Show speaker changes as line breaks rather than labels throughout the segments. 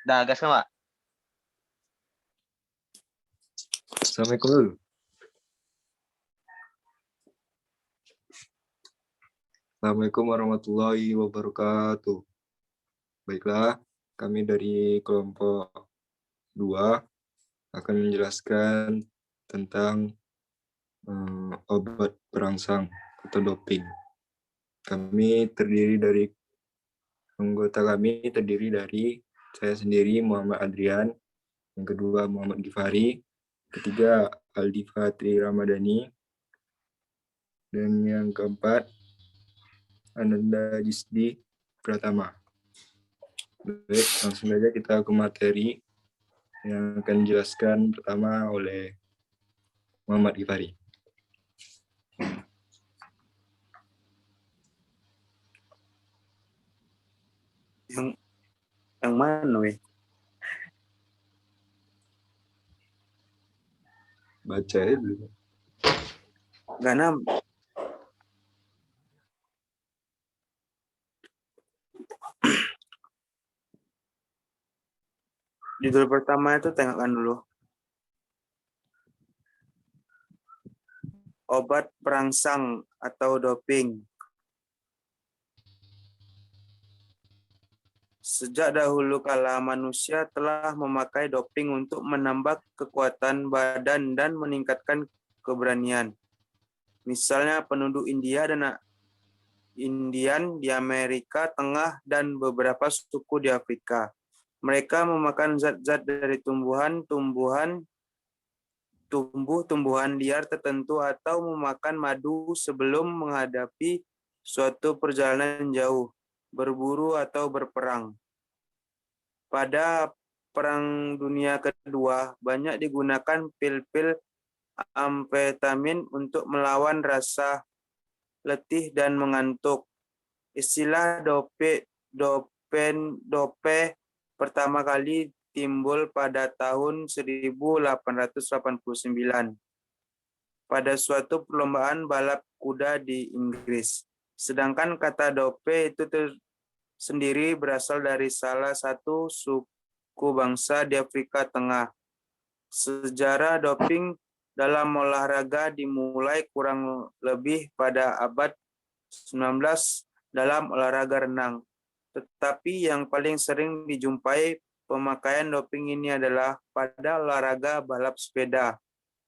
Dah, gas kan, Pak?
Assalamualaikum dulu. Assalamualaikum warahmatullahi wabarakatuh. Baiklah, kami dari kelompok 2 akan menjelaskan tentang obat perangsang atau doping. Anggota kami terdiri dari saya sendiri Muhammad Adrian, yang kedua Muhammad Gifari, ketiga Aldi Fatri Ramadhani, dan yang keempat Ananda Jisdi Pratama. Baik, langsung saja kita ke materi yang akan dijelaskan pertama oleh Muhammad Gifari.
Yang mana, weh?
Baca ya dulu.
Ganam. Judul pertama itu tengokkan dulu. Obat perangsang atau doping. Sejak dahulu kala manusia telah memakai doping untuk menambah kekuatan badan dan meningkatkan keberanian. Misalnya penduduk India dan Indian di Amerika Tengah dan beberapa suku di Afrika. Mereka memakan zat-zat dari tumbuh-tumbuhan liar tertentu atau memakan madu sebelum menghadapi suatu perjalanan jauh, berburu atau berperang. Pada Perang Dunia Kedua, banyak digunakan pil-pil amfetamin untuk melawan rasa letih dan mengantuk. Istilah dope pertama kali timbul pada tahun 1889 pada suatu perlombaan balap kuda di Inggris. Sedangkan kata dope itu sendiri berasal dari salah satu suku bangsa di Afrika Tengah. Sejarah doping dalam olahraga dimulai kurang lebih pada abad 19 dalam olahraga renang. Tetapi yang paling sering dijumpai pemakaian doping ini adalah pada olahraga balap sepeda.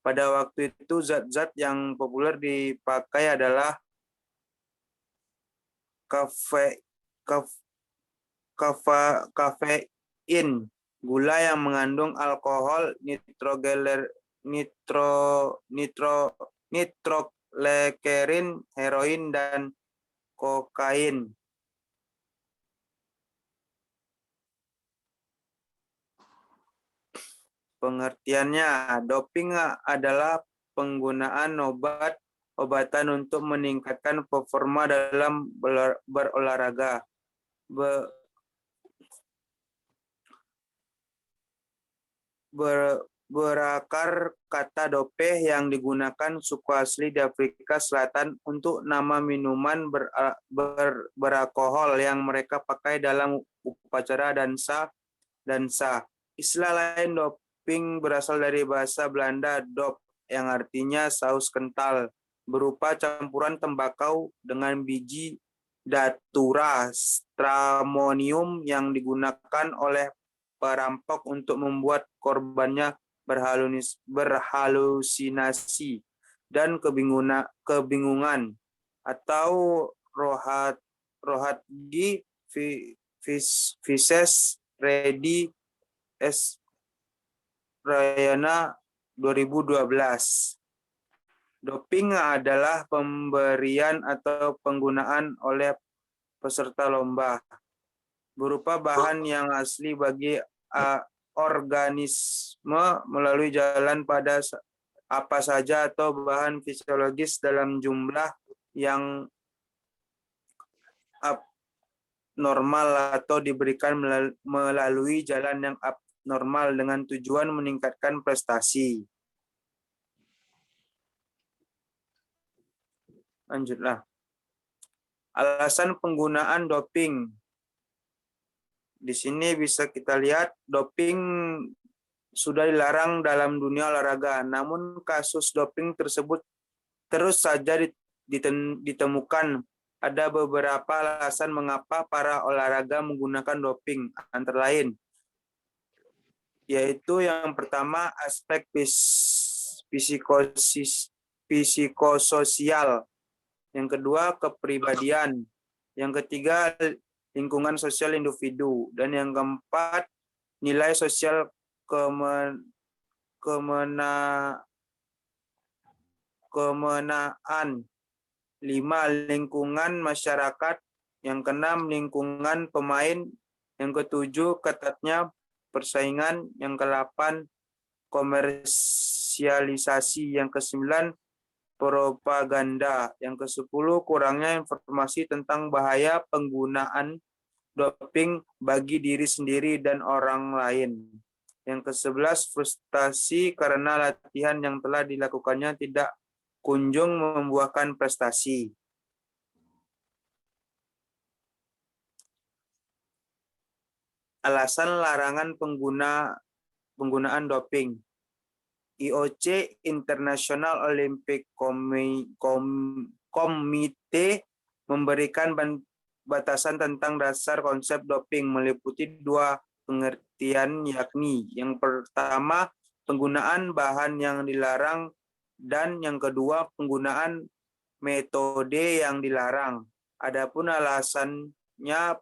Pada waktu itu zat-zat yang populer dipakai adalah kafein, gula yang mengandung alkohol, nitroglycerin, heroin, dan kokain. Pengertiannya, doping adalah penggunaan obatan untuk meningkatkan performa dalam berolahraga. Berakar kata dope yang digunakan suku asli di Afrika Selatan untuk nama minuman beralkohol yang mereka pakai dalam upacara dansa. Istilah lain doping berasal dari bahasa Belanda dop yang artinya saus kental, berupa campuran tembakau dengan biji datura stramonium yang digunakan oleh perampok untuk membuat korbannya berhalusinasi dan kebingungan atau rohatgi Vises Ready S. Rayana 2012. Doping adalah pemberian atau penggunaan oleh peserta lomba berupa bahan yang asli bagi organisme melalui jalan pada apa saja atau bahan fisiologis dalam jumlah yang abnormal atau diberikan melalui jalan yang abnormal dengan tujuan meningkatkan prestasi. Lanjutlah. Alasan penggunaan doping. Di sini bisa kita lihat doping sudah dilarang dalam dunia olahraga, namun kasus doping tersebut terus saja ditemukan. Ada beberapa alasan mengapa para olahraga menggunakan doping, antara lain yaitu yang pertama aspek psikososial, yang kedua kepribadian, yang ketiga lingkungan sosial individu, dan yang keempat nilai sosial kemenaan. 5. Lingkungan masyarakat. Yang keenam, lingkungan pemain. Yang ketujuh, ketatnya persaingan. Yang ke-8, komersialisasi. Yang ke-9, propaganda. Yang ke-10, kurangnya informasi tentang bahaya penggunaan doping bagi diri sendiri dan orang lain. Yang ke-11, frustasi karena latihan yang telah dilakukannya tidak kunjung membuahkan prestasi. Alasan larangan penggunaan doping. IOC International Olympic Committee memberikan batasan tentang dasar konsep doping meliputi 2 pengertian, yakni yang pertama penggunaan bahan yang dilarang dan yang kedua penggunaan metode yang dilarang. Adapun alasannya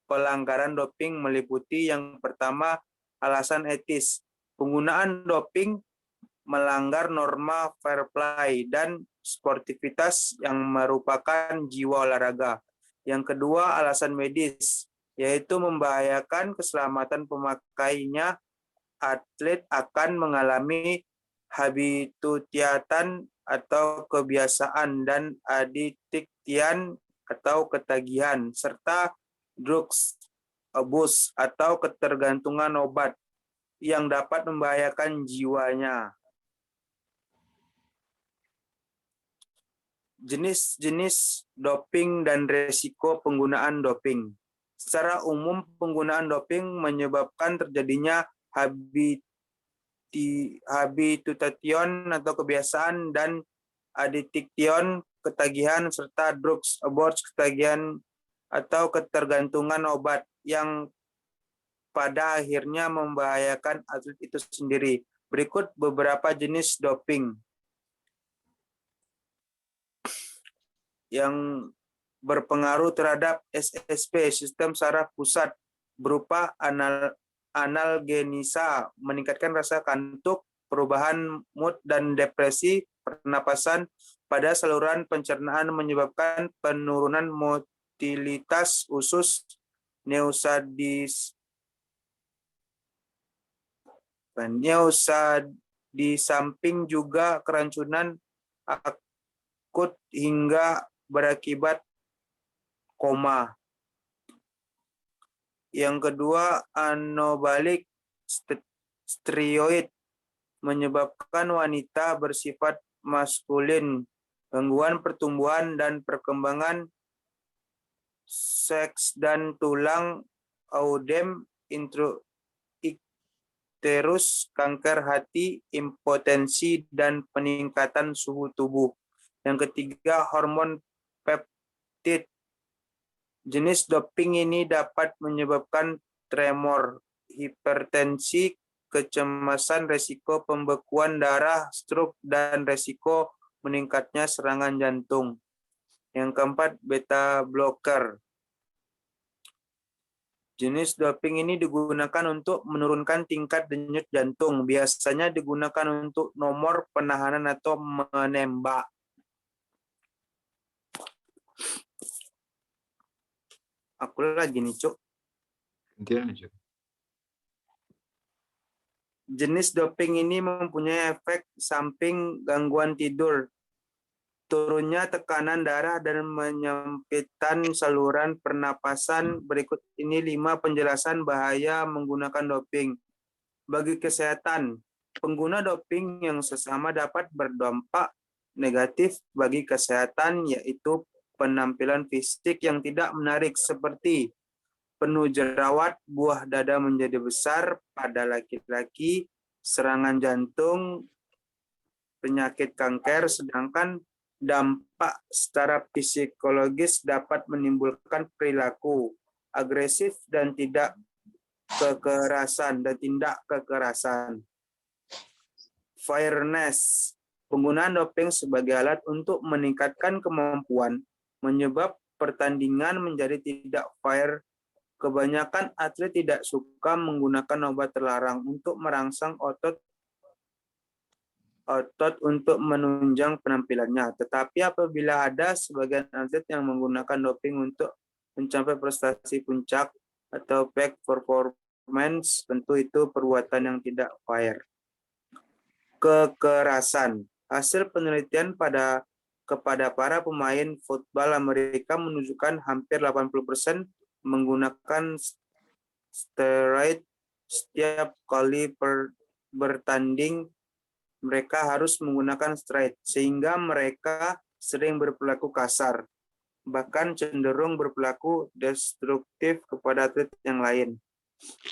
pelanggaran doping meliputi yang pertama alasan etis. Penggunaan doping melanggar norma fair play dan sportivitas yang merupakan jiwa olahraga. Yang kedua alasan medis, yaitu membahayakan keselamatan pemakainya. Atlet akan mengalami habituatian atau kebiasaan dan adiktian atau ketagihan, serta drugs abuse atau ketergantungan obat yang dapat membahayakan jiwanya. Jenis-jenis doping dan resiko penggunaan doping. Secara umum, penggunaan doping menyebabkan terjadinya habituation atau kebiasaan dan addiction ketagihan, serta drugs abuse ketagihan atau ketergantungan obat yang pada akhirnya membahayakan atlet itu sendiri. Berikut beberapa jenis doping yang berpengaruh terhadap SSP, sistem saraf pusat, berupa analgesia, meningkatkan rasa kantuk, perubahan mood dan depresi, pernapasan pada saluran pencernaan, menyebabkan penurunan motilitas usus, di samping juga kerancunan akut hingga berakibat koma. Yang kedua, anabolic steroid, menyebabkan wanita bersifat maskulin, gangguan pertumbuhan dan perkembangan seks dan tulang, ødem intrauterus, kanker hati, impotensi, dan peningkatan suhu tubuh. Yang ketiga, hormon peptid. Jenis doping ini dapat menyebabkan tremor, hipertensi, kecemasan, resiko pembekuan darah, stroke, dan resiko meningkatnya serangan jantung. Yang keempat, beta blocker. Jenis doping ini digunakan untuk menurunkan tingkat denyut jantung. Biasanya digunakan untuk nomor penahanan atau menembak. Aku lagi nih, Cuk. Jenis doping ini mempunyai efek samping gangguan tidur, turunnya tekanan darah, dan menyempitkan saluran pernapasan. Berikut ini 5 penjelasan bahaya menggunakan doping. Bagi kesehatan, pengguna doping yang sesama dapat berdampak negatif bagi kesehatan, yaitu penampilan fisik yang tidak menarik seperti penuh jerawat, buah dada menjadi besar pada laki-laki, serangan jantung, penyakit kanker, sedangkan dampak secara psikologis dapat menimbulkan perilaku agresif dan tindak kekerasan. Fairness, penggunaan doping sebagai alat untuk meningkatkan kemampuan menyebab pertandingan menjadi tidak fair. Kebanyakan atlet tidak suka menggunakan obat terlarang untuk merangsang otot untuk menunjang penampilannya. Tetapi apabila ada sebagian atlet yang menggunakan doping untuk mencapai prestasi puncak atau peak performance, tentu itu perbuatan yang tidak fair. Kekerasan. Hasil penelitian kepada para pemain football Amerika menunjukkan hampir 80% menggunakan steroid setiap kali bertanding. Mereka harus menggunakan steroid sehingga mereka sering berperilaku kasar, bahkan cenderung berperilaku destruktif kepada atlet yang lain.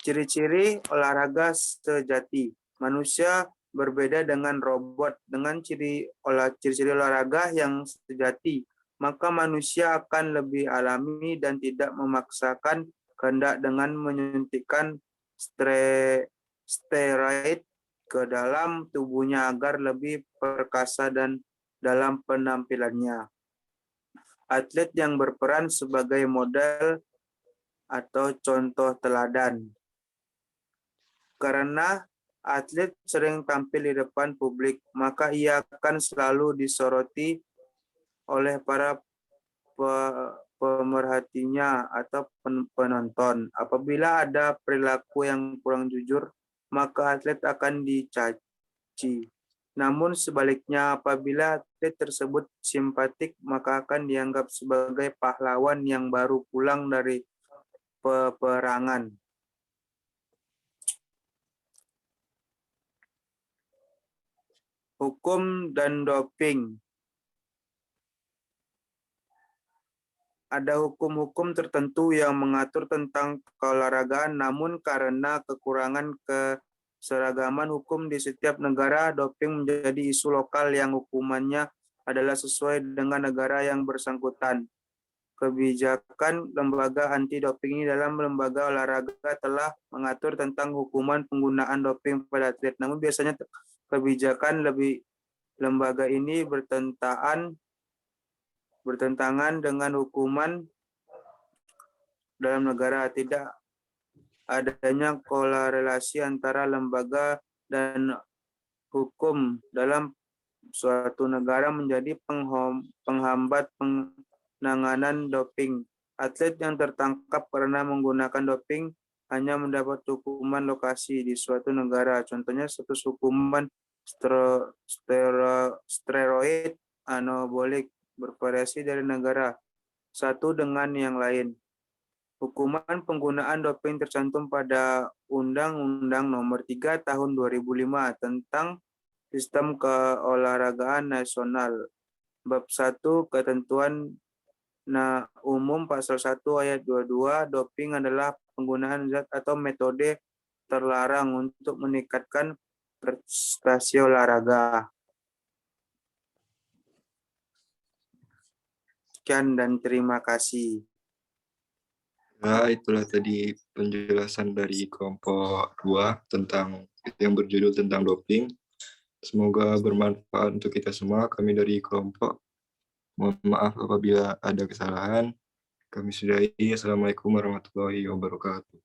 Ciri-ciri olahraga sejati. Manusia berbeda dengan robot. Dengan ciri-ciri olahraga yang sejati, maka manusia akan lebih alami dan tidak memaksakan kehendak dengan menyuntikkan steroid ke dalam tubuhnya agar lebih perkasa dan dalam penampilannya. Atlet yang berperan sebagai model atau contoh teladan. Karena atlet sering tampil di depan publik, maka ia akan selalu disoroti oleh para pemerhatinya atau penonton. Apabila ada perilaku yang kurang jujur, maka atlet akan dicaci. Namun sebaliknya, apabila atlet tersebut simpatik, maka akan dianggap sebagai pahlawan yang baru pulang dari peperangan. Hukum dan doping. Ada hukum-hukum tertentu yang mengatur tentang keolahragaan, namun karena kekurangan keseragaman hukum di setiap negara, doping menjadi isu lokal yang hukumannya adalah sesuai dengan negara yang bersangkutan. Kebijakan lembaga anti-doping ini dalam lembaga olahraga telah mengatur tentang hukuman penggunaan doping pada atlet. Namun biasanya kebijakan lembaga ini bertentangan dengan hukuman dalam negara. Tidak adanya korelasi antara lembaga dan hukum dalam suatu negara menjadi penghambat penanganan doping. Atlet yang tertangkap karena menggunakan doping hanya mendapat hukuman lokasi di suatu negara. Contohnya status hukuman steroid anabolik bervariasi dari negara satu dengan yang lain. Hukuman penggunaan doping tercantum pada Undang-Undang Nomor 3 Tahun 2005 tentang Sistem Keolahragaan Nasional. Bab 1 Ketentuan Umum Pasal 1 Ayat 22, doping adalah penggunaan zat atau metode terlarang untuk meningkatkan prestasi olahraga. Sekian dan terima kasih.
Nah, itulah tadi penjelasan dari kelompok 2 tentang yang berjudul tentang doping. Semoga bermanfaat untuk kita semua. Kami dari kelompok mohon maaf apabila ada kesalahan. Kami sudahi. Assalamualaikum warahmatullahi wabarakatuh.